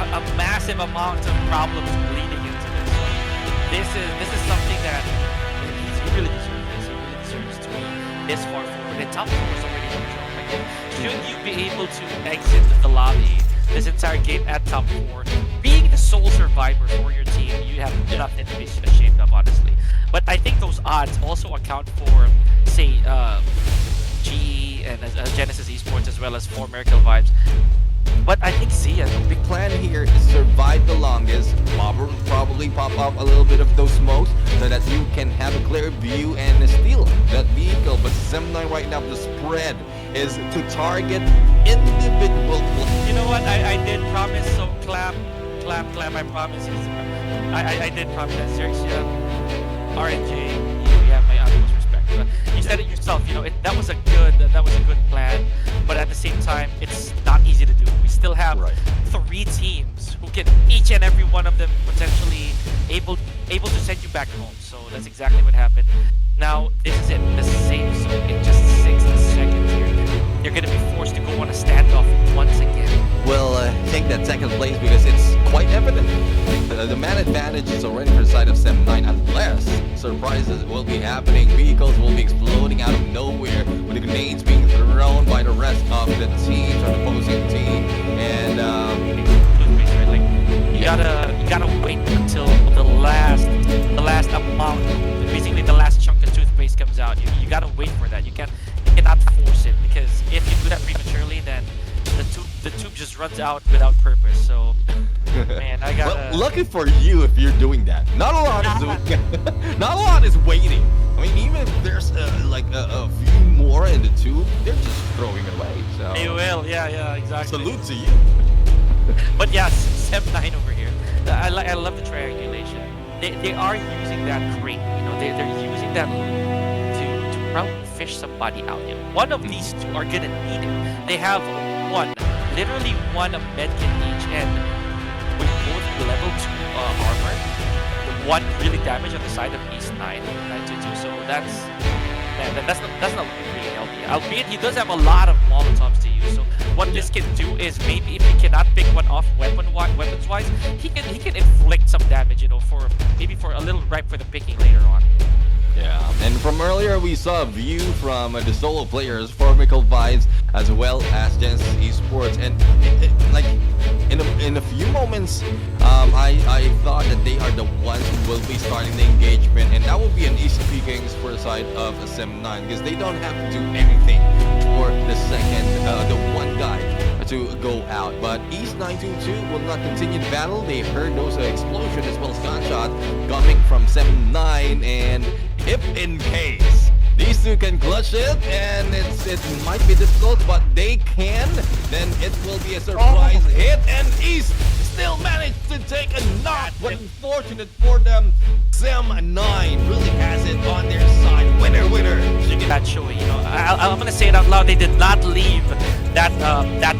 a massive amount of problems bleeding into this. So this is something that he really deserves this. He really deserves to be this far forward. And top 4 is already no joke. Like, should you be able to exit the lobby this entire game at top 4, being the sole survivor for your team, you have nothing to be ashamed of, honestly. But I think those odds also account for, say, GE and Genesis Esports, as well as for Miracle Vibes. But I think Zia, the big plan here is survive the longest, probably pop up a little bit of those smokes so that you can have a clear view and steal that vehicle. But SEM9 right now, the spread is to target individual players. You know what? I did promise, so clap, I promise. I did promise that. Xerxia, RNJ, you have my utmost respect. But you said it yourself, you know, that was a good plan. But at the same time, it's not easy to do. We still have 3 teams who can, each and every one of them, potentially able to send you back home. So that's exactly what happened. Now this is it, the same. So in just 60 seconds here, you're gonna be forced to go on a standoff once again. Well, I think that second place, because it's quite evident. The man advantage is already for the side of SEM9, unless surprises will be happening. Vehicles will be exploding out of nowhere with the grenades being thrown by the rest of the teams or the opposing team. And you gotta wait until the last amount, basically the last chunk of toothpaste comes out. You gotta wait for that. You cannot force it, because if you do that prematurely, then the tube just runs out without purpose. So, man, I gotta. Well, lucky for you if you're doing that. Not a lot is doing. Not a lot is waiting. I mean, even if there's like a few more in the tube, they're just throwing it away. So they will. Yeah, exactly. Salute to you. But yeah, SEM9 over here. I love the triangulation. They are using that crate. You know, they're using that to probably fish somebody out. You know, one of these 2 are gonna need it. They have literally one medkit each, and with both level 2 armor, the one really damage on the side of East 922. So that's not really healthy. Albeit he does have a lot of Molotovs to use. So what this can do is, maybe if he cannot pick one off weapons-wise, he can inflict some damage, you know, for a little ripe for the picking later on. Yeah, and from earlier we saw a view from the solo players for Miracle Vibes as well as Genesis Esports, and like in a few moments, I thought that they are the ones who will be starting the engagement, and that will be an easy pickings for the side of the SEM9, because they don't have to do anything for the one guy to go out. But East 922 will not continue the battle. They heard those explosions as well as gunshot coming from SEM9, and if in case these 2 can clutch it, and it might be difficult, but they can, then it will be a surprise hit, and East still managed to take a knock. But unfortunate for them, SEM9 really has it on their side. Winner. That show, you know, I'm gonna say it out loud. They did not leave that